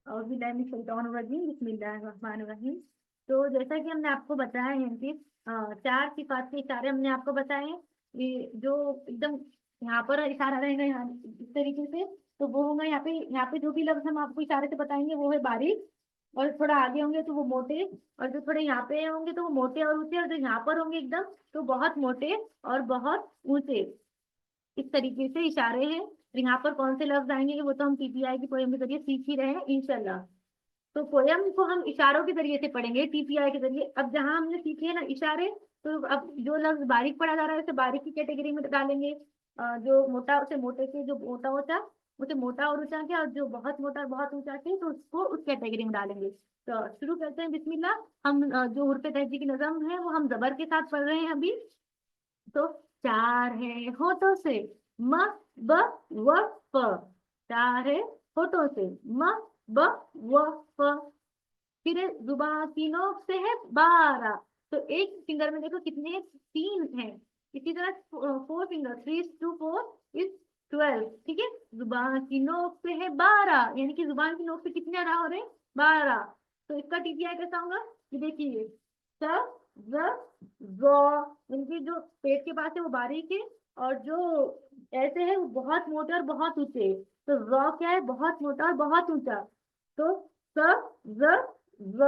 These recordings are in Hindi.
और बिस्मिल्लाहिर्रहमानिर्रहीम। तो जैसा कि हमने आपको बताया है कि चार सिफात के इशारे हमने आपको बताए हैं। ये जो एकदम यहाँ पर इशारा रहेगा, यहाँ इस तरीके से, तो वो होगा यहाँ पे जो भी लफ्ज हम आपको इशारे से बताएंगे वो है बारीक, और थोड़ा आगे होंगे तो वो मोटे, और जो थोड़े यहाँ पे होंगे तो वो मोटे और ऊंचे, और जो यहाँ पर होंगे एकदम तो बहुत मोटे और बहुत ऊंचे। इस तरीके से इशारे हैं। और यहाँ पर कौन से लफ्ज आएंगे वो तो हम टीपीआई की पोएम के जरिए सीख ही रहे हैं इंशाल्लाह। तो पोयम को हम इशारों के जरिए से पढ़ेंगे टीपीआई के जरिए। अब जहां हमने सीखे हैं ना इशारे, तो अब जो लफ्ज बारीक पढ़ा जा रहा है उसे बारीक की कैटेगरी में डालेंगे। जो मोटा उसे मोटे के, जो मोटा ऊंचा उसे मोटा और ऊंचा के, और जो बहुत मोटा और बहुत ऊंचा के तो उसको उस कैटेगरी में डालेंगे। तो शुरू करते हैं, बिस्मिल्लाह। हम जो हुर्फे तहजी की नज़म है वो हम जबर के साथ पढ़ रहे हैं अभी। तो चार है होठों से म ब व फ। चार है होठों से म ब व फ। फिर जुबान की नोक से है 12। तो एक फिंगर में देखो कितने, तीन है। इसी तरह फोर फिंगर, 3 to 4 इज 12। ठीक है। जुबान की नोक से है 12, यानी कि जुबान की नोक से कितने अदा हो रहे हैं, 12। तो इसका टीपीआई कैसा होगा, ये देखिए। स ज ज, यानी कि जो पेट के पास है वो बारीक है, और जो ऐसे है वो बहुत मोटे और बहुत ऊंचे। तो र क्या है, बहुत मोटा और बहुत ऊंचा। तो स ज ज।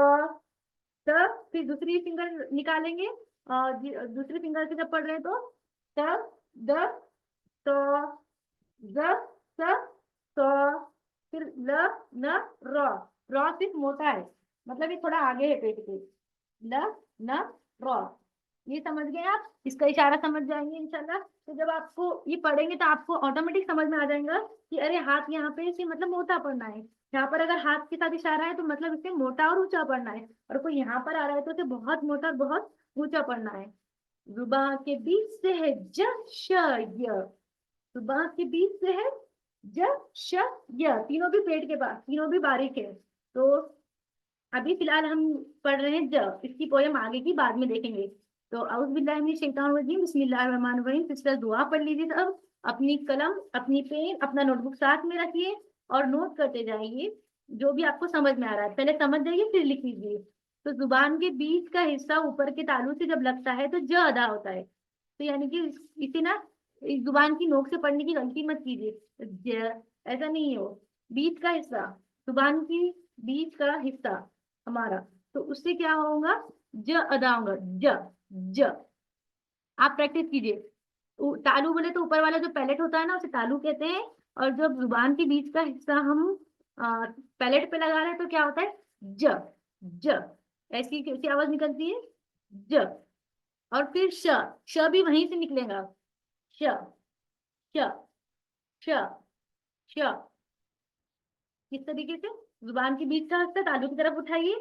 त, फिर दूसरी फिंगर निकालेंगे, और दूसरी फिंगर से जब पढ़ रहे हैं तो त द त ज स स। फिर ल न र। र सिर्फ मोटा है, मतलब ये थोड़ा आगे है पेट के। ल न र, ये समझ गए आप, इसका इशारा समझ जाएंगे इंशाल्लाह। तो जब आपको ये पढ़ेंगे तो आपको ऑटोमेटिक समझ में आ जाएगा कि अरे हाथ यहाँ पे इसे मतलब मोटा पढ़ना है। यहाँ पर अगर हाथ के साथ इशारा है तो मतलब इसे मोटा और ऊंचा पढ़ना है, और कोई यहाँ पर आ रहा है तो इसे बहुत मोटा और बहुत ऊंचा पढ़ना है। जुबान के बीच से है ज श य। जुबान के बीच से है ज श य, तीनों भी पेट के पास, तीनों भी बारीक है। तो अभी फिलहाल हम पढ़ रहे हैं ज, इसकी पोयम आगे की बाद में देखेंगे। तो औज़ बिल्लाहि मिनश शैतानिर रजीम, बिस्मिल्लाहिर रहमानिर रहीम। सिस्टर दुआ पढ़ लीजिए सब। अपनी कलम, अपनी पेन, अपना नोटबुक साथ में रखिए और नोट करते जाइए जो भी आपको समझ में आ रहा है। पहले समझ जाइए फिर लिख लीजिए। तो जुबान के बीच का हिस्सा ऊपर के तालू से जब लगता है तो ज अदा होता है। तो यानी कि इसे ना इस जुबान की नोक से पढ़ने की गलती मत कीजिए। ज, ऐसा नहीं हो, बीच का हिस्सा, जुबान की बीच का हिस्सा हमारा, तो उससे क्या होगा, ज अदा होगा, ज ज। आप प्रैक्टिस कीजिए। तालू बोले तो ऊपर वाला जो पैलेट होता है ना उसे तालू कहते हैं। और जब जुबान के बीच का हिस्सा हम पैलेट पे लगा रहे हैं तो क्या होता है, ज ज। ऐसी कैसी आवाज निकलती है, ज। और फिर श भी वहीं से निकलेगा, श श श श। किस तरीके से, जुबान के बीच का हिस्सा तालू की तरफ उठाइए,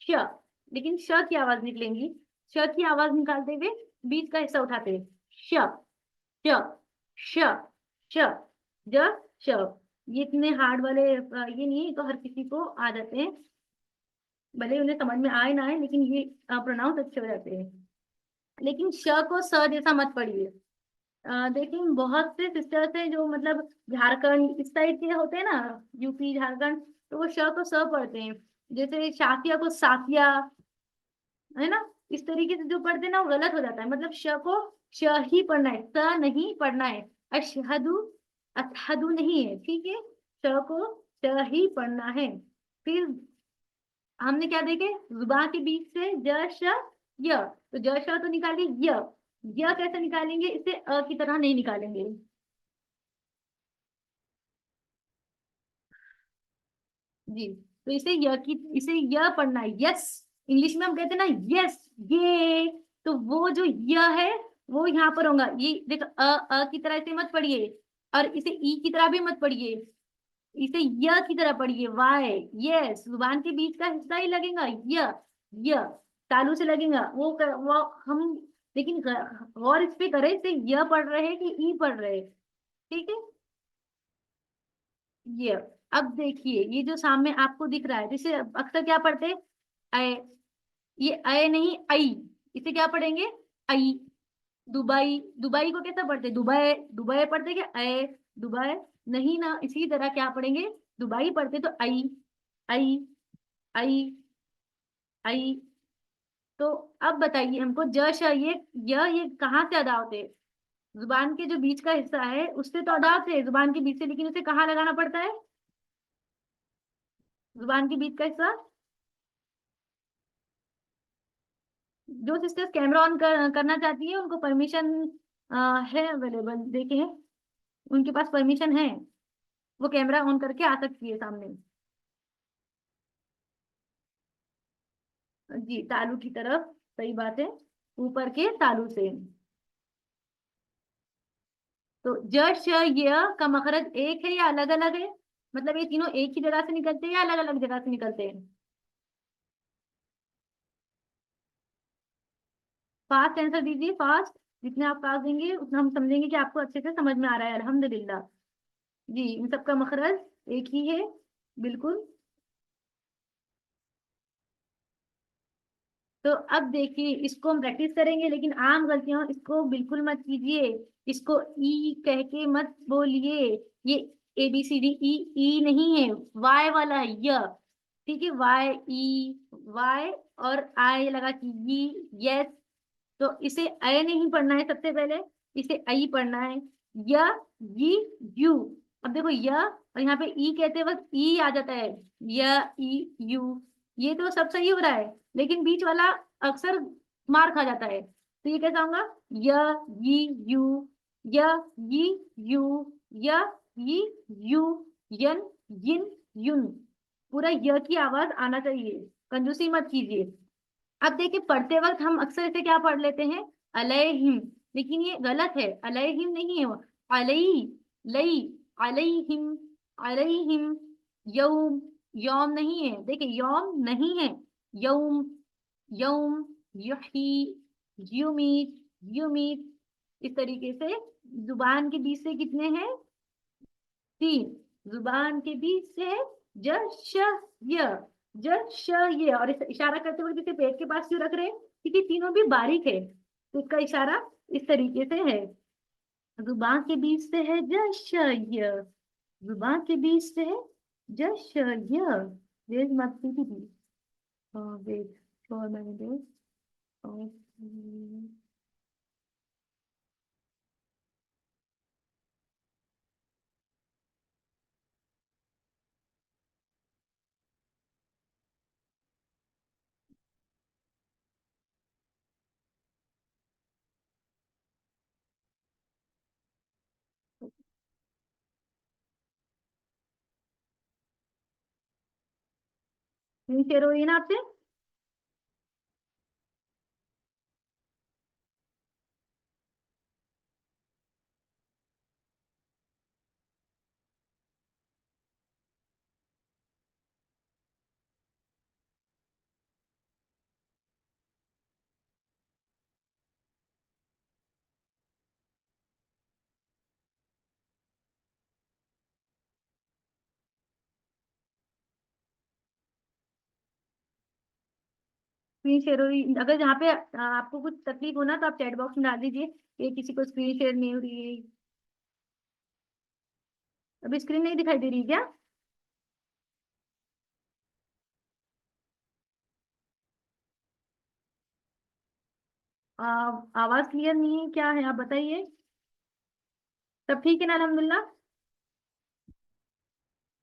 श, लेकिन श की आवाज निकलेंगी। श की आवाज निकालते हुए बीच का हिस्सा उठाते हुए, श श श श ज श। ये इतने हार्ड वाले ये नहीं है, तो हर किसी को आ जाते हैं, भले उन्हें समझ में आए ना आए, लेकिन ये प्रोनाउंस अच्छे हो जाते हैं। लेकिन श को स जैसा मत पढ़िए। देखिए बहुत से सिस्टर्स हैं जो मतलब झारखंड इस साइड के होते हैं ना, यूपी झारखंड, तो वो श को स पढ़ते हैं। जैसे शाफिया को साफिया, है ना, इस तरीके से जो पढ़ते हैं ना वो गलत हो जाता है। मतलब श को श ही पढ़ना है, स नहीं पढ़ना है। अशहदु, अशहदु नहीं है, ठीक है। श को श ही पढ़ना है। फिर हमने क्या देखे, जुबान के बीच से ज श य, तो ज श तो निकालिए, य कैसे निकालेंगे, इसे अ की तरह नहीं निकालेंगे। जी, तो इसे य पढ़ना है, यस। इंग्लिश में हम कहते हैं ना यस, ये। तो वो जो य है वो यहाँ पर होगा। ये देखो, अ की तरह इसे मत पढ़िए, और इसे ई की तरह भी मत पढ़िए, इसे य की तरह पढ़िए, वाई। यस, जुबान के बीच का हिस्सा ही लगेगा, य तालू से लगेगा वो हम। लेकिन गौर इस पे करें, इसे य पढ़ रहे हैं कि ई पढ़ रहे हैं, ठीक है। ये, अब देखिए ये जो सामने आपको दिख रहा है, जिसे अक्सर क्या पढ़ते हैं, अय। ये अय नहीं, आई। इसे क्या पढ़ेंगे, आई। दुबई, दुबई को कैसा पढ़ते, दुबई दुबई पढ़ते क्या, अय दुबई नहीं ना, इसी तरह क्या पढ़ेंगे, दुबाई पढ़ते तो आई, आई, आई, आई। तो अब बताइए हमको, जश ये कहाँ से अदा होते हैं? जुबान के जो बीच का हिस्सा है उससे तो अदा होते हैं, जुबान के बीच से, लेकिन उसे कहाँ लगाना पड़ता है? जुबान के बीच का हिस्सा। जो सिस्टर्स कैमरा ऑन करना चाहती है उनको परमिशन है अवेलेबल, देखें उनके पास परमिशन है, वो कैमरा ऑन करके आ सकती है सामने। जी, तालू की तरफ, सही बात है, ऊपर के तालू से। तो ज श य का मखरज एक है या अलग अलग है? मतलब ये तीनों एक ही जगह से निकलते हैं या अलग अलग जगह से निकलते हैं? फास्ट आंसर दीजिए, फास्ट। जितने आप फास्ट देंगे उतना हम समझेंगे कि आपको अच्छे से समझ में आ रहा है, अल्हम्दुलिल्लाह। जी, इन सबका मखरज एक ही है, बिल्कुल। तो अब देखिए, इसको हम प्रैक्टिस करेंगे, लेकिन आम गलतियां इसको बिल्कुल मत कीजिए। इसको ई कह के मत बोलिए। ये ABCD, ई नहीं है, वाई वाला है, य। ठीक है, वाई ई, वाई और आई लगा कि ये, यस। तो इसे अय नहीं पढ़ना है, सबसे पहले इसे आई पढ़ना है। य, ये, यू। अब देखो य और यहाँ पे ई कहते वक्त ई आ जाता है, य, ई, यू। ये तो सब सही हो रहा है, लेकिन बीच वाला अक्सर मार खा जाता है। तो ये कैसा होगा? य, ये, यू, य, ये, यू, य, ये, यू, यन,ยิन, युन। पूरा य की आवाज आना चाहिए, कंजूसी मत कीजिए। अब देखिए, पढ़ते वक्त हम अक्सर इसे क्या पढ़ लेते हैं? अलैहिम। लेकिन ये गलत है, अलैहिम नहीं है वो, अलई, लई, अलैहिम, अलैहिम। यौम, यौम नहीं है, देखिए यौम नहीं है, यौम, यौम, युही, युमीत, युमीत। इस तरीके से जुबान के बीच से कितने हैं? तीन। जुबान के बीच से है ज, श, य। ज, श, य, और इस इशारा करते हुए किसी पेट के पास क्यों रख रहे हैं? क्योंकि तीनों भी बारीक है, तो इसका इशारा इस तरीके से है। जुबान के बीच से है ज, श, य। जुबान के बीच से है ज, श, य। वेट मत कीजिए, वेट, छोड़ मैंने दे, और शेयर हुई ना आपसे? स्क्रीन शेयर हो रही, अगर जहाँ पे आपको कुछ तकलीफ हो ना तो आप चैट बॉक्स में डाल दीजिए कि किसी को स्क्रीन शेयर नहीं हो रही है। अभी स्क्रीन नहीं दिखाई दे रही क्या? आवाज क्लियर नहीं है, क्या है आप बताइए। सब ठीक है ना, अल्हम्दुलिल्लाह?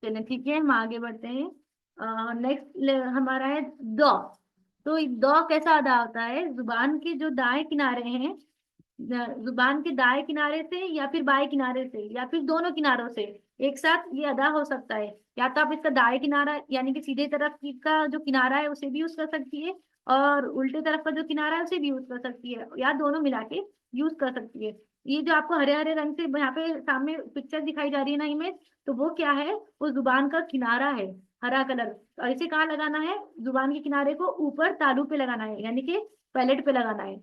चलिए ठीक है, हम आगे बढ़ते हैं। नेक्स्ट हमारा है दो। तो दो कैसा अदा होता है? जुबान के जो दाएं किनारे हैं, जुबान के दाएं किनारे से या फिर बाएं किनारे से या फिर दोनों किनारों से एक साथ ये अदा हो सकता है। या तो आप इसका दाएं किनारा यानी कि सीधे तरफ का जो किनारा है उसे भी यूज कर सकती है, और उल्टे तरफ का जो किनारा है उसे भी यूज कर सकती है, या दोनों मिला के यूज कर सकती है। ये जो आपको हरे हरे रंग से यहाँ पे सामने पिक्चर दिखाई जा रही है ना, इमेज, तो वो क्या है? वो जुबान का किनारा है, हरा कलर। और इसे कहाँ लगाना है? जुबान के किनारे को ऊपर तालू पे लगाना है, यानी कि पैलेट पे लगाना है।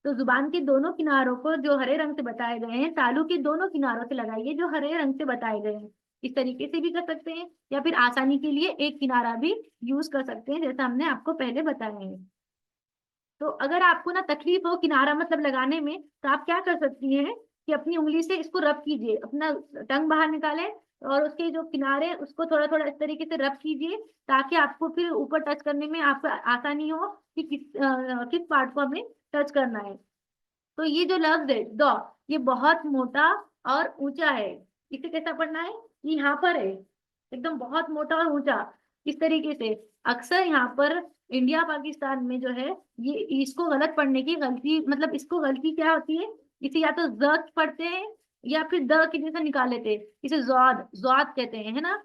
तो जुबान के दोनों किनारों को जो हरे रंग से बताए गए हैं, तालू के दोनों किनारों से लगाइए जो हरे रंग से बताए गए हैं। इस तरीके से भी कर सकते हैं, या फिर आसानी के लिए एक किनारा भी यूज कर सकते हैं, जैसा हमने आपको पहले बताया है। तो अगर आपको ना तकलीफ हो किनारा मतलब लगाने में, तो आप क्या कर सकती हैं कि अपनी उंगली से इसको रब कीजिए, अपना टंग बाहर निकालें और उसके जो किनारे हैं, उसको थोड़ा थोड़ा इस तरीके से रब कीजिए, ताकि आपको फिर ऊपर टच करने में आपको आसानी हो कि किस पार्ट को हमें टच करना है। तो ये जो लफ्ज है द, ये बहुत मोटा और ऊंचा है। इसे कैसा पढ़ना है? ये यहाँ पर है, एकदम बहुत मोटा और ऊंचा, इस तरीके से। अक्सर यहाँ पर इंडिया पाकिस्तान में जो है, ये इसको गलत पढ़ने की गलती, मतलब इसको गलती क्या होती है, इसे या तो ज पढ़ते हैं या फिर द की जैसे निकाल लेते हैं, इसे ज्वाद ज्वाद कहते हैं, है ना।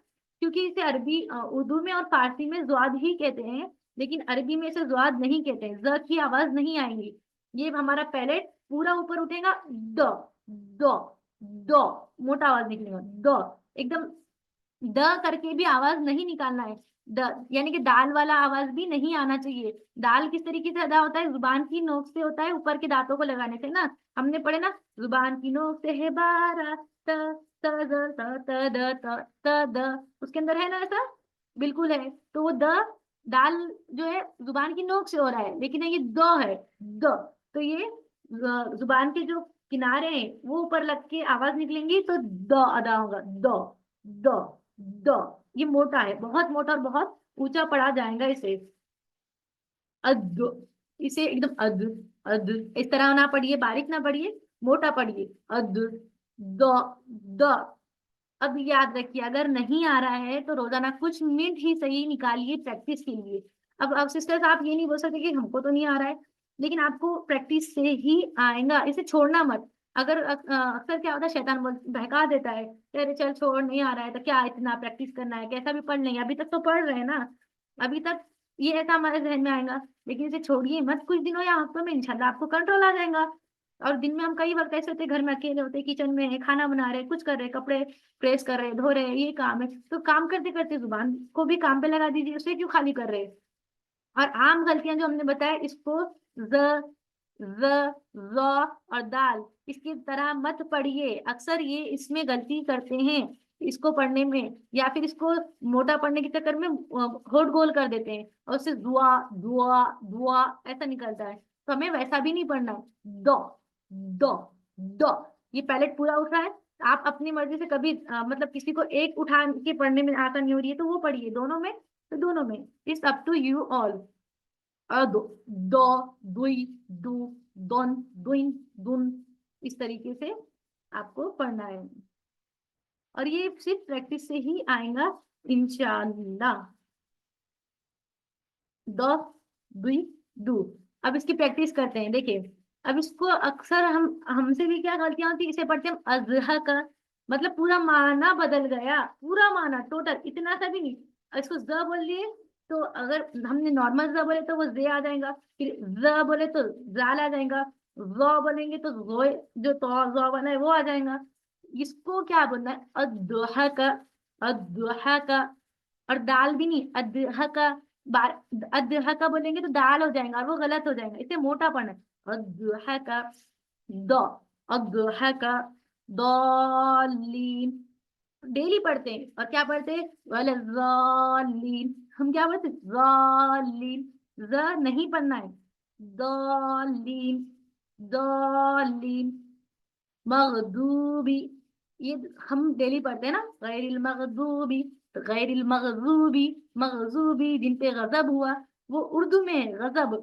क्योंकि इसे अरबी उर्दू में और फारसी में ज्वाद ही कहते हैं, लेकिन अरबी में इसे ज्वाद नहीं कहते हैं, ज की आवाज नहीं आएंगी। ये हमारा पैलेट पूरा ऊपर उठेगा, द द द, मोटा आवाज निकलेगा द, एकदम द करके भी आवाज नहीं निकालना है। द यानी कि दाल वाला आवाज भी नहीं आना चाहिए। दाल किस तरीके से अदा होता है? जुबान की नोक से होता है, ऊपर के दांतों को लगाने से ना। हमने पढ़े ना, जुबान की नोक से है बारह, त त द त द, उसके अंदर है ना ऐसा, बिल्कुल है। तो वो द, दाल जो है जुबान की नोक से हो रहा है, लेकिन ये द है, द। तो ये जुबान के जो किनारे हैं वो ऊपर लग के आवाज निकलेंगी, तो द अदा होगा, द द द। ये मोटा है, बहुत मोटा और बहुत ऊंचा पढ़ा जाएगा इसे। अद, इसे एकदम अद, अद इस तरह ना पढ़िए, बारीक ना पढ़िए, मोटा पढ़िए, अद द द। अब याद रखिए, अगर नहीं आ रहा है तो रोजाना कुछ मिनट ही सही निकालिए प्रैक्टिस के लिए। अब सिस्टर्स, आप ये नहीं बोल सकते कि हमको तो नहीं आ रहा है, लेकिन आपको प्रैक्टिस से ही आएगा, इसे छोड़ना मत। अगर अक्सर क्या होता है, शैतान बहका देता है कि अरे चल छोड़, नहीं आ रहा है तो क्या इतना प्रैक्टिस करना है, कैसा भी पढ़ लेंगे, अभी तक तो पढ़ रहे हैं ना। अभी तक ये ऐसा हमारे जहन में आएगा, लेकिन इसे छोड़िए मत, कुछ दिनों या हफ्तों में इंशाल्लाह आपको कंट्रोल आ जाएगा। और दिन में हम कई वक्त ऐसे होते, घर में अकेले होते, किचन में है, खाना बना रहे, कुछ कर रहे, कपड़े प्रेस कर रहे, धो रहे, ये काम है, तो काम करते करते जुबान को भी काम पे लगा दीजिए, उसे क्यों खाली कर रहे हैं। और आम गलतियां जो हमने बताया, इसको ज ज ज और दाल इसकी तरह मत पढ़िए। अक्सर ये इसमें गलती करते हैं, इसको पढ़ने में, या फिर इसको मोटा पढ़ने के चक्कर में होड़ गोल कर देते हैं, और उससे दुआ दुआ दुआ ऐसा निकलता है। तो हमें वैसा भी नहीं पढ़ना है। दो दो दो, ये पैलेट पूरा उठ रहा है। आप अपनी मर्जी से कभी मतलब किसी को एक उठा के पढ़ने में आसानी हो रही है तो वो पढ़िए, दोनों में तो दोनों में, it's up to you all. दो दो, दुई दू, दोन दुइन दुन, इस तरीके से आपको पढ़ना है, और ये सिर्फ प्रैक्टिस से ही आएगा इंशाल्लाह। दो दुई दू। अब इसकी प्रैक्टिस करते हैं, देखिए। अब इसको अक्सर हमसे भी क्या गलतियां होती है, इसे पढ़ते हैं अजहा का, मतलब पूरा माना बदल गया, पूरा माना टोटल, इतना सा भी नहीं। इसको ज बोल दिए, तो अगर हमने नॉर्मल ज बोले तो वो जे आ जाएगा, फिर ज बोले तो जाल आ जाएगा, ज बोलेंगे तो जोए, जो तो ज वाला है वो आ जाएगा। इसको क्या बोलना है? अदहा का, अदहा का। और दाल भी नहीं, अदहा का, बार अदहा का बोलेंगे तो दाल हो जाएगा, और वो गलत हो जाएगा, इसे मोटा पढ़ना है। अदहा का, दो, अदहा का, दौलीन। डेली पढ़ते हैं, और क्या पढ़ते हैं? वलज़ालीन। हम क्या पढ़ते हैं? ज़ालीन, ज नहीं पढ़ना है, दौलीन दौलीन। मगदूबी, ये हम डेली पढ़ते हैं ना, गैरिल मगदूबी, तो गैरिल मगदूबी, मगजूबी जिन पे गजब हुआ, वो उर्दू में है गजब,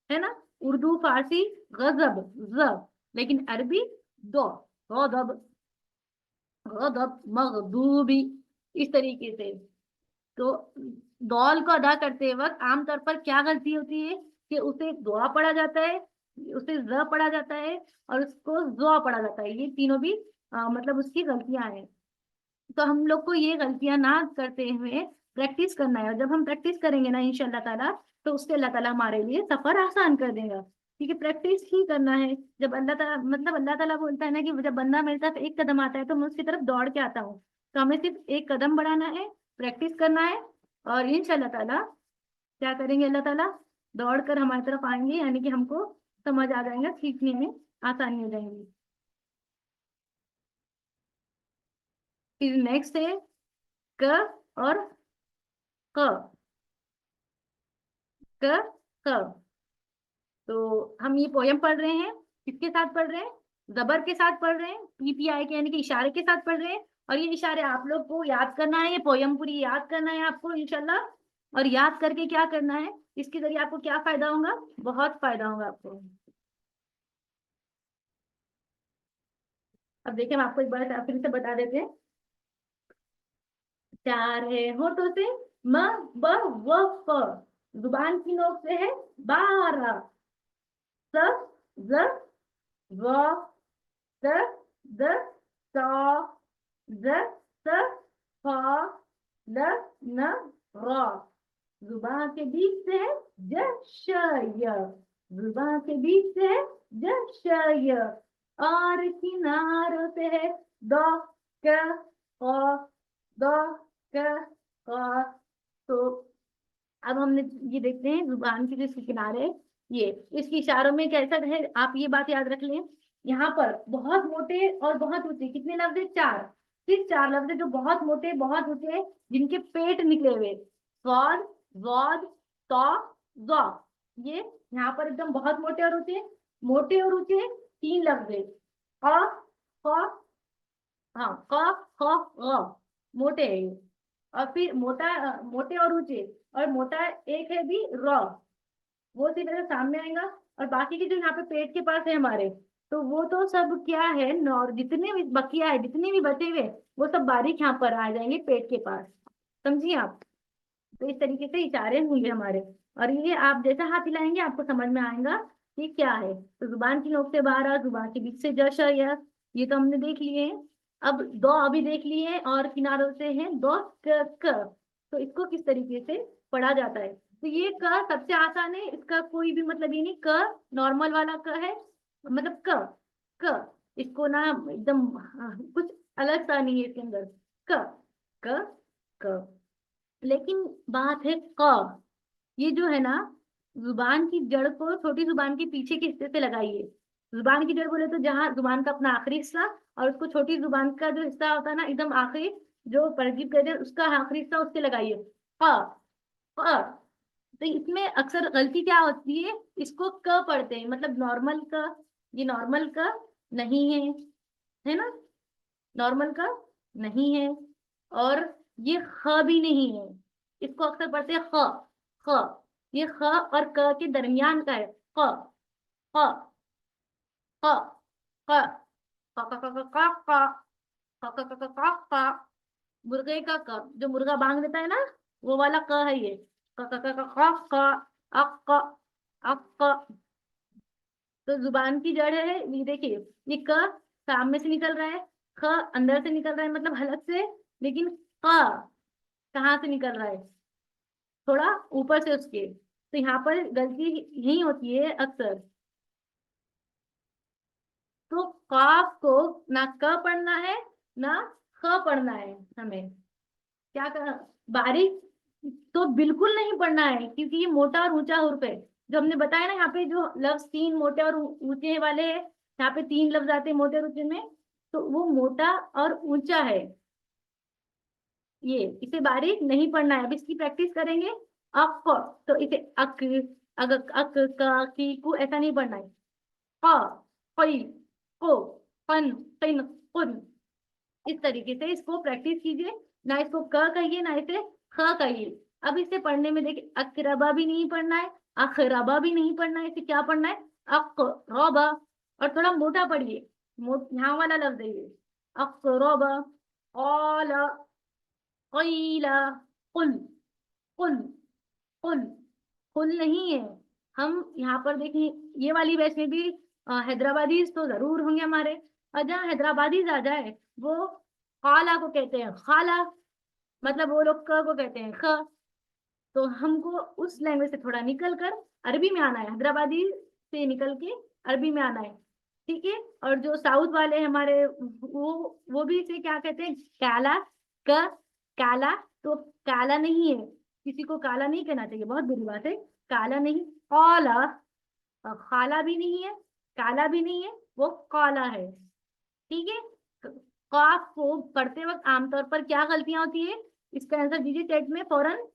है ना। उर्दू फारसी गजब, जब, लेकिन अरबी दो, गजब, गजब मगदूबी, इस तरीके से। तो दौल को अदा करते वक्त आमतौर पर क्या गलती होती है कि उसे दुआ पढ़ा जाता है, उसे ज पढ़ा जाता है, और उसको जुआ पढ़ा जाता है, ये तीनों भी मतलब उसकी गलतियां हैं। तो हम लोग को ये गलतियां ना करते हुए प्रैक्टिस करना है, और जब हम प्रैक्टिस करेंगे ना इंशाल्लाह ताला, तो उससे अल्लाह ताला हमारे लिए सफर आसान कर देगा। ठीक है, प्रैक्टिस ही करना है। जब अल्लाह ताला, मतलब अल्लाह ताला बोलता है ना कि जब बंदा मेरे तरफ एक कदम आता है तो मैं उसकी तरफ दौड़ के आता हूँ, तो हमें सिर्फ एक कदम बढ़ाना है, प्रैक्टिस करना है, और इंशाल्लाह ताला क्या करेंगे, अल्लाह ताला दौड़ कर हमारी तरफ आएंगे, यानी कि हमको समझ आ जाएगा, सीखने में आसानी हो जाएंगी। फिर नेक्स्ट है क और क, क क। तो हम ये पोयम पढ़ रहे हैं, किसके साथ पढ़ रहे हैं? जबर के साथ पढ़ रहे हैं, पीपीआई के यानी कि इशारे के साथ पढ़ रहे हैं, और ये इशारे आप लोग को याद करना है, ये पोयम पूरी याद करना है आपको इंशाल्लाह। और याद करके क्या करना है, इसके जरिए आपको क्या फायदा होगा, बहुत फायदा होगा आपको। अब देखिए हम आपको एक बार फिर से बता देते हैं। चार है होठों से, म, ब, व, फ। जुबान की नोक से है 12। स, ज, व, स, द, स, ज, स, फ, ल, न, र। जुबान के बीच से है ज, श, य। जुबान के बीच से है ज, श, य। और किनारों से है द, क, क, द, क, क। तो अब हमने ये देखते हैं जुबान के जो किनारे, ये इसके इशारों में कैसा है, आप ये बात याद रख लें। यहाँ पर बहुत मोटे और बहुत ऊंचे कितने लफ्ज है, चार। सिर्फ चार लफ्ज है जो बहुत मोटे बहुत ऊंचे, जिनके पेट निकले हुए। स्वाद, वाद, तौ, ज़ौ। ये यहाँ पर एकदम बहुत मोटे और ऊंचे, मोटे और ऊंचे तीन लफ्ज है। क, ख, हाँ क, ख, ग। मोटे है ये। और फिर मोटा, मोटे और ऊंचे, और मोटा एक है भी र। वो इसी तरह सामने आएगा। और बाकी के जो यहाँ पे पेट के पास है हमारे, तो वो तो सब क्या है, नॉर जितने भी बकिया है, जितने भी बचे हुए, वो सब बारीक यहाँ पर आ जाएंगे पेट के पास। समझिए आप। तो इस तरीके से इशारे होंगे हमारे। और ये आप जैसा हाथ हिलाएंगे आपको समझ में आएगा कि क्या है। तो जुबान की नोक से बाहर आ, जुबान के बीच से जश या, ये तो हमने देख लिए हैं। अब दो अभी देख लिए हैं, और किनारों से है दो, क। तो इसको किस तरीके से पढ़ा जाता है। तो ये क सबसे आसान है, इसका कोई भी मतलब ये नहीं, क नॉर्मल वाला क है, मतलब क। क इसको ना एकदम कुछ अलग सा नहीं है इसके अंदर। क, क, क। लेकिन बात है क, ये जो है ना, जुबान की जड़ को छोटी जुबान के पीछे के हिस्से से लगाइए। जुबान की जड़ बोले तो जहां जुबान का अपना आखिरी हिस्सा, और उसको छोटी जुबान का जो हिस्सा होता है ना एकदम आखिरी, जो परजीव कहते हैं उसका आखिरी हिस्सा, उससे लगाइए। क, क। तो इसमें अक्सर गलती क्या होती है, इसको क पढ़ते हैं, मतलब नॉर्मल क। ये नॉर्मल क नहीं है ना, नॉर्मल का नहीं है। और ये ख भी नहीं है, इसको अक्सर पढ़ते हैं ख। ख, ये ख और क के दरमियान का है। ख, ख, ख, ख, क, क, क, क, क, क, क, क, क, क, क। मुर्गे का क, जो मुर्गा बांग देता है ना, वो वाला क है ये। क, क, क, क, क, क, अक, क, अक, क। तो जुबान की जड़ है ये, देखिए ये क सामने से निकल रहा है, ख अंदर से निकल रहा है मतलब हलक से, लेकिन क कहाँ से निकल रहा है, थोड़ा ऊपर से उसके। तो यहाँ पर गलती यही होती है अक्सर। तो काफ को ना क पढ़ना है, ना ख पढ़ना है हमें। क्या कर, बारीक तो बिल्कुल नहीं पढ़ना है, क्योंकि ये मोटा और ऊंचा हुर्फ है। जो हमने बताया ना, यहाँ पे जो लफ्ज तीन मोटे और ऊंचे वाले हैं, यहाँ पे तीन लफ्ज आते हैं मोटे और ऊंचे में, तो वो मोटा और ऊंचा है। ये इसे बारीक नहीं पढ़ना है, अब इसकी प्रैक्टिस करेंगे। अक, तो इसे अक, अग, अक, का, की, कु ऐसा नहीं पढ़ना है। क, कई, को, कन, किन, कुन। इस तरीके से इसको प्रैक्टिस कीजिए। ना इसको क कहिए, ना इसे ख कहिए। अब इसे पढ़ने में देखिए, अकरबा भी नहीं पढ़ना है, अखरबा भी नहीं पढ़ना है, इसे क्या पढ़ना है, अकरबा। और थोड़ा मोटा पढ़िए, यहाँ वाला लफ्ज है ये, अकरबा। ऑल, क़ीला, कुल, कुल, कुल, कुल नहीं है। हम यहाँ पर देखें, ये वाली बैच में भी हैदराबादीज तो जरूर होंगे हमारे। और जहाँ हैदराबादीज आ जाए, वो खाला को कहते हैं खाला, मतलब वो लोग क को कहते हैं ख। तो हमको उस लैंग्वेज से थोड़ा निकल कर अरबी में आना है, हैदराबादी से निकल के अरबी में आना है। ठीक है। और जो साउथ वाले हैं हमारे, वो भी इसे क्या कहते हैं, काला, क, काला। तो काला नहीं है, किसी को काला नहीं कहना चाहिए, बहुत बुरी बात है। काला नहीं, काला। और खाला भी नहीं है, काला भी नहीं है, वो काला है। ठीक है। तो काफ को पढ़ते वक्त आमतौर पर क्या गलतियां होती है, इसका आंसर दीजिए चैट में फौरन।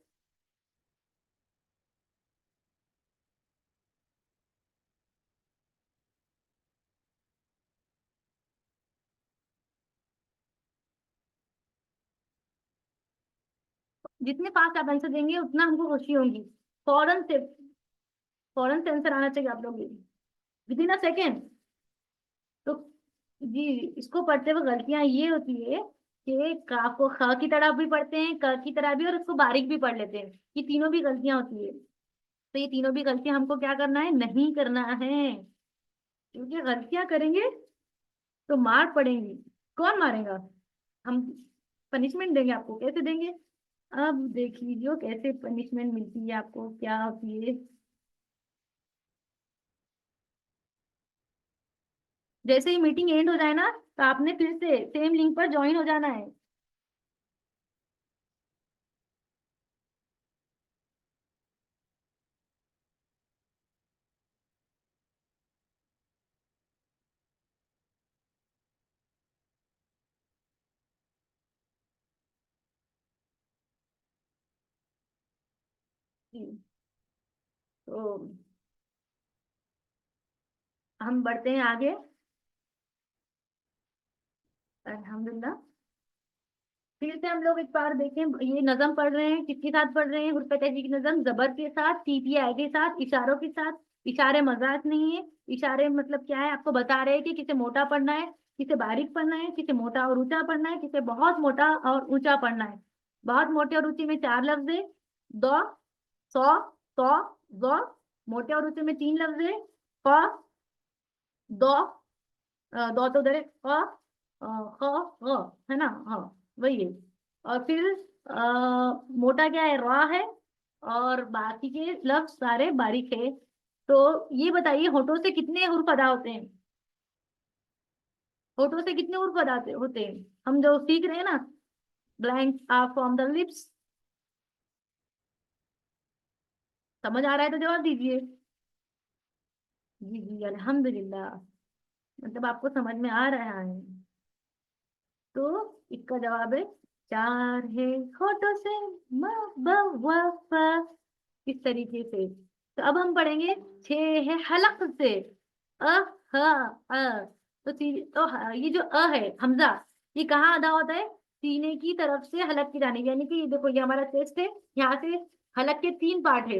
जितने फास्ट आप आंसर देंगे उतना हमको खुशी होगी। फौरन से फौरन से आंसर आना चाहिए आप लोग, विद इन अ सेकेंड। तो जी, इसको पढ़ते हुए गलतियां ये होती है कि का को ख की तरह भी पढ़ते हैं, क की तरह भी, और उसको बारीक भी पढ़ लेते हैं। ये तीनों भी गलतियां होती है। तो ये तीनों भी गलतियां हमको क्या करना है, नहीं करना है। क्योंकि गलतियां करेंगे तो मार पड़ेंगी। कौन मारेगा? हम पनिशमेंट देंगे आपको। कैसे देंगे? अब देख लीजिए कैसे पनिशमेंट मिलती है आपको, क्या होती है। जैसे ही मीटिंग एंड हो जाए ना, तो आपने फिर से सेम लिंक पर ज्वाइन हो जाना है। जी, तो हम बढ़ते हैं आगे। अल्हम्दुलिल्लाह। फिर से हम लोग एक बार देखें, ये नज़म पढ़ रहे हैं, किसके साथ पढ़ रहे हैं? हुर्फत की नज़म जबर के साथ, सीपीआई के साथ, इशारों के साथ। इशारे मजाक नहीं है। इशारे मतलब क्या है, आपको बता रहे हैं कि किसे मोटा पढ़ना है, किसे बारीक पढ़ना है, किसे मोटा और ऊंचा पढ़ना है, किसे बहुत मोटा और ऊंचा पढ़ना है। बहुत मोटे और ऊंचे में 4 लफ्ज है। दो, सौ, सौ, गौ। मोटे और ऊंचे में 3 लफ्ज है। क, दो, दो तो उधर है, क, ख, ग, है ना? हाँ, वही है। और फिर मोटा क्या है, रा है। और बाकी के लफ्ज सारे बारीक है। तो ये बताइए, होठों से कितने हुर्फ अदा होते हैं? होठों से कितने हुर्फ अदा होते हैं? हम जो सीख रहे हैं ना, blank are from the lips. समझ आ रहा है तो जवाब दीजिए। जी जी, अल्हम्दुलिल्लाह। मतलब आपको समझ में आ रहा है। तो इसका जवाब है, 4 है होठों से म ब व फ। इस तरीके से। तो अब हम पढ़ेंगे। 6 है हलक से। अ, ह, अ। तो ये जो है हमजा, ये कहाँ अदा होता है? सीने की तरफ से हलक की जानी, यानी कि ये देखो, ये हमारा चेस्ट है। यहाँ से हलक के 3 पार्ट है।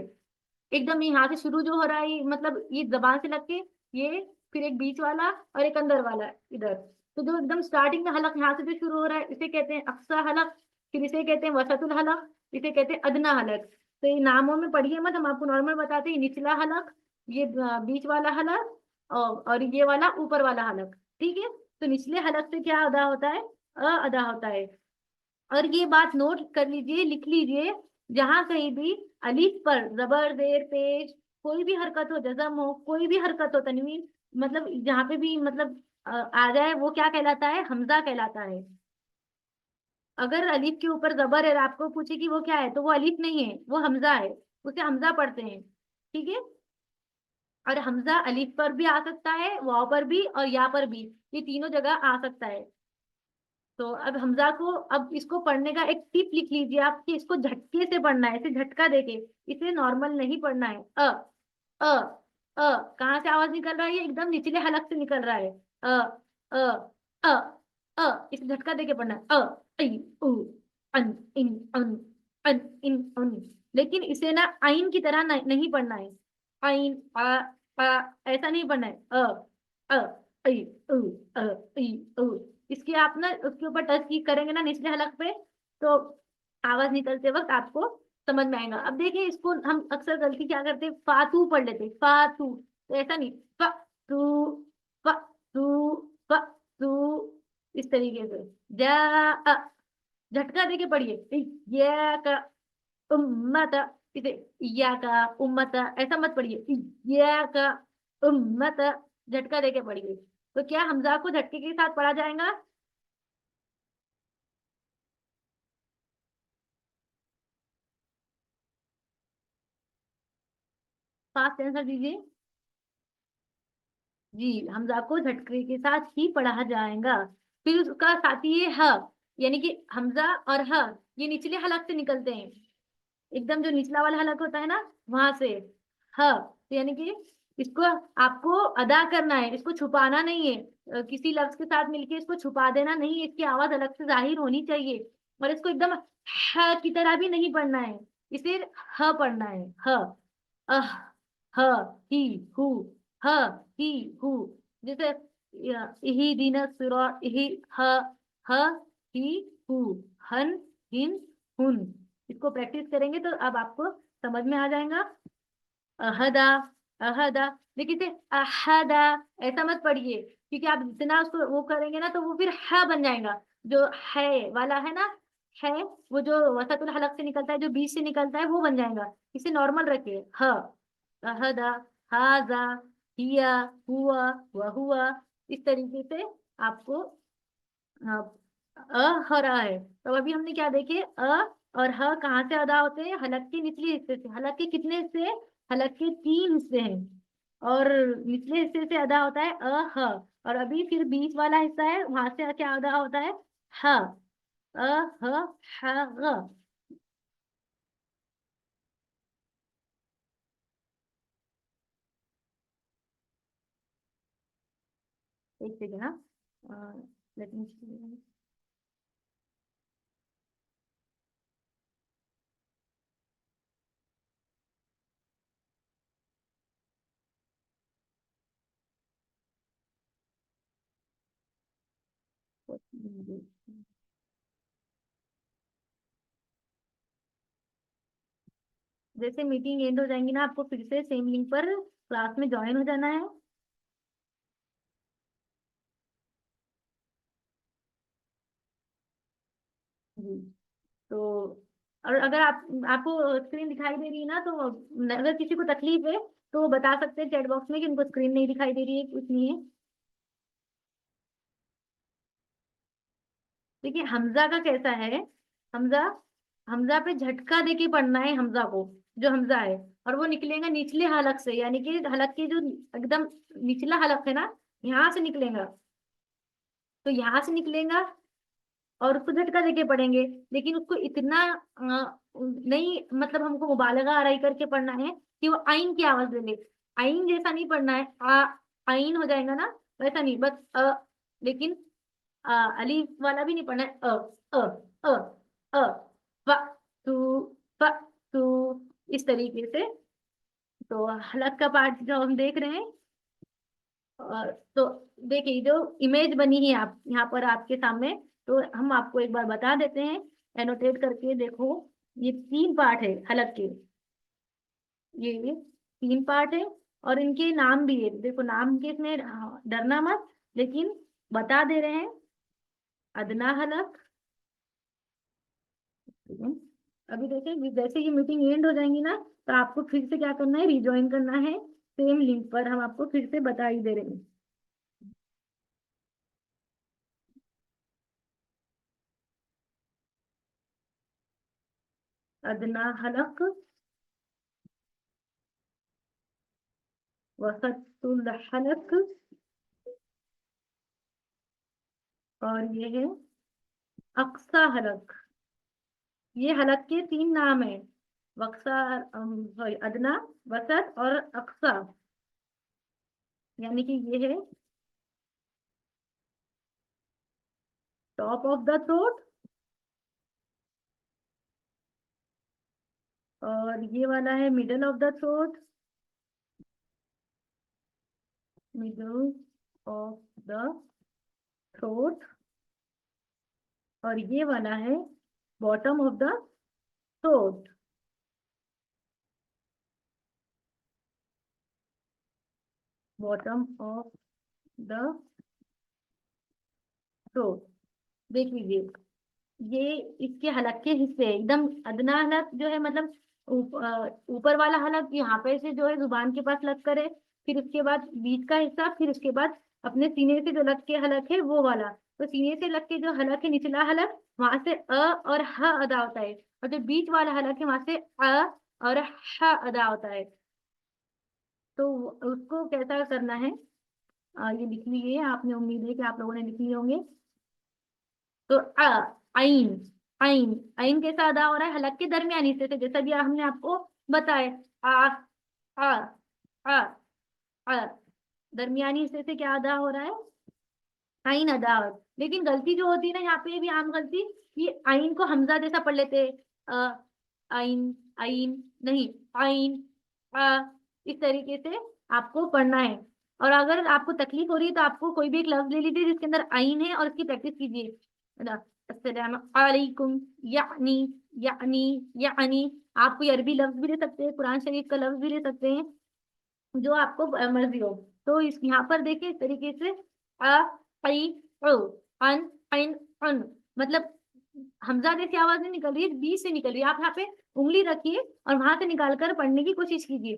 एकदम यहाँ से शुरू जो हो रहा है, मतलब ये जबान से लग के, ये, फिर एक बीच वाला और एक अंदर वाला इधर। तो जो एकदम स्टार्टिंग में हलक यहाँ से जो शुरू हो रहा है, इसे कहते हैं अक्सा हलक। फिर इसे कहते हैं वसतुल हलक। इसे कहते हैं अदना हलक। तो ये नामों में पढ़िए मत, हम आपको नॉर्मल बताते हैं। निचला हलक, ये बीच वाला हलक, और ये वाला ऊपर वाला हलक। ठीक है। तो निचले हलक से क्या अदा होता है? अदा होता है। और ये बात नोट कर लीजिए, लिख लीजिए। जहां कहीं भी अलिफ पर जबर जेर पेश, कोई भी हरकत हो, जज्म हो, कोई भी हरकत हो, तनवीन, मतलब जहाँ पे भी मतलब आ जाए, वो क्या कहलाता है? हमजा कहलाता है। अगर अलिफ के ऊपर जबर है, आपको पूछे कि वो क्या है, तो वो अलिफ नहीं है, वो हमजा है। उसे हमजा पढ़ते हैं। ठीक है। और हमजा अलिफ पर भी आ सकता है, वाव पर भी, और या पर भी। ये तीनों जगह आ सकता है। तो अब हमजा को, अब इसको पढ़ने का एक टिप लिख लीजिए आप, कि इसको झटके से पढ़ना है, इसे झटका देके। इसे नॉर्मल नहीं पढ़ना है। अ कहाँ से आवाज निकल रहा है? ये एकदम निचले हलक से निकल रहा है। अ अ अ इसे झटका देके पढ़ना है। इ, उ, अन, इन, अन, इन, अन। लेकिन इसे ना आइन की तरह नहीं पढ़ना है। आइन, ऐसा नहीं पढ़ना है। अ इ, उ, अ, इ, उ। इसके आप ना उसके ऊपर टच की करेंगे ना, निचले हलक पे, तो आवाज निकलते वक्त आपको समझ में आएगा। अब देखिए, इसको हम अक्सर गलती क्या करते हैं, फातू पढ़ लेते हैं, फातू। तो ऐसा नहीं, तू, तू, तू, इस तरीके से। जा, झटका देके पढ़िए। या का उम्मत, इसे या का उम्मत, ऐसा मत पढ़िए। या का उम्मत, झटका देके पढ़िए। तो क्या हमजा को झटके के साथ पढ़ा जाएगा? फास्ट आंसर दीजिए। जी, हमजा को झटके के साथ ही पढ़ा जाएगा। फिर उसका साथी है ह, यानी कि हमजा और ह, ये निचले हलक से निकलते हैं। एकदम जो निचला वाला हलक होता है ना, वहां से। ह, तो यानी कि इसको आपको अदा करना है, इसको छुपाना नहीं है। किसी लफ्ज के साथ मिलके इसको छुपा देना नहीं है, इसकी आवाज अलग से जाहिर होनी चाहिए। और इसको एकदम ह की तरह भी नहीं पढ़ना है, इसे ह पढ़ना है। ह, अह, ह, ही, हु, ह, ही, हु। जैसे इही दिन सुरा, इही, ह, ह, ही, हु, हन, हिन, हुन। इसको प्रैक्टिस करेंगे तो अब आपको समझ में आ जाएगा। अहदा, अहदा। देखिए इसे अहदा ऐसा मत पढ़िए, क्योंकि आप जितना उसको वो करेंगे ना तो वो फिर ह बन जाएगा। जो है वाला है ना, है, वो जो वसतुल हलक से निकलता है, जो बीच से निकलता है, वो बन जाएगा। इसे नॉर्मल रखिए। ह, अहदा, हाजा, हिया, हुआ, वहुआ। इस तरीके से आपको ह रहा है। तो अभी हमने क्या देखे, और ह कहाँ से अदा होते हैं, हलक के निचले हिस्से से। हलक के कितने हिस्से हैं, हलक के 3 हिस्से हैं, और निचले हिस्से से अदा होता है ह। और अभी फिर बीच वाला हिस्सा है, वहां से क्या अदा होता है, ह, ह, ग। एक सेकेंड ना, लेट मी, जैसे मीटिंग एंड हो जाएंगी ना, आपको फिर से सेम लिंक पर क्लास में ज्वाइन हो जाना है। जी। तो और अगर आपको स्क्रीन दिखाई दे रही है ना, तो अगर किसी को तकलीफ है तो वो बता सकते हैं चैट बॉक्स में कि उनको स्क्रीन नहीं दिखाई दे रही है, कुछ नहीं है। देखिए हमजा का कैसा है, हमजा, हमजा पे झटका देके पढ़ना है हमजा को, जो हमजा है, और वो निकलेगा निचले हलक से, यानी कि हलक की जो एकदम निचला हलक है ना, यहाँ से निकलेगा। तो यहाँ से निकलेगा और उसको झटका देके पढ़ेंगे। लेकिन उसको इतना नहीं, मतलब हमको मुबालगा आराई करके पढ़ना है कि वो आइन की आवाज ले ले। आइन जैसा नहीं पढ़ना है, आइन हो जाएगा ना, वैसा नहीं, बस लेकिन अलीफ वाला भी नहीं पढ़ना है। अ अ फ, तू, फ, तू, इस तरीके से। तो हलक का पार्ट जो हम देख रहे हैं, तो देखिए जो इमेज बनी है आप यहाँ पर आपके सामने, तो हम आपको एक बार बता देते हैं, एनोटेट करके देखो। ये 3 पार्ट है हलक के, ये 3 पार्ट है, और इनके नाम भी है। देखो नाम के इसमें डरना मत, लेकिन बता दे रहे हैं। अदना हलक, ठीक है। अभी देखें, जैसे ये मीटिंग एंड हो जाएंगी ना, तो आपको फिर से क्या करना है, रिज्वाइन करना है सेम लिंक पर। हम आपको फिर से बता ही दे रहे हैं। अदना हलक, वसतुल हलक, और ये है अक्सा हलक। ये हलक के 3 नाम है, वक्सा, सॉरी, अदना, वसत और अक्सा। यानी कि ये है टॉप ऑफ द थ्रोट, और ये वाला है middle of the throat, middle of the throat, और ये वाला है bottom of the throat, bottom of the throat. देख लीजिए, ये इसके हलक के हिस्से हैं। एकदम अदना हलक जो है, मतलब ऊपर वाला हलक यहाँ पे से जो है जुबान के पास लग करे, फिर उसके बाद बीच का हिस्सा, फिर उसके बाद अपने सीने से जो लग के हलक है वो वाला। तो सीने से लग के जो हलक है, निचला हलक, वहां से और ह अदा होता है, और जो बीच वाला हलक है वहां से और ह अदा होता है। तो उसको कैसा करना है, ये लिख लीजिए आपने, उम्मीद है कि आप लोगों ने लिख लिए होंगे। तो आइन, आइन, आइन कैसा अदा हो रहा है, हलक के दरमियानी हिस्से से, जैसा भी हमने आपको बताया। आ, आ, आ, आ, दरमियानी हिस्से से क्या अदा हो रहा है, आइन अदावत। लेकिन गलती जो होती है ना यहाँ पे भी आम गलती, कि आइन को हमजा जैसा पढ़ लेते हैं। आइन, आइन नहीं, आइन, इस तरीके से आपको पढ़ना है। और अगर आपको तकलीफ हो रही है तो आपको कोई भी एक लफ्ज ले लीजिए जिसके अंदर आइन है और उसकी प्रैक्टिस कीजिए। अस्सलाम अलैकुम, यानी, यानी, यानी। आप कोई अरबी लफ्ज भी ले सकते हैं, कुरान शरीफ का लफ्ज भी ले सकते हैं, जो आपको मर्जी हो। तो इस यहाँ पर देखिए इस तरीके से अ, आई, ओ, अन, इन, अन, मतलब हमजा जैसी आवाज नहीं निकल रही है, बी से निकल रही है। आप यहाँ पे उंगली रखिए और वहां से निकाल कर पढ़ने की कोशिश कीजिए।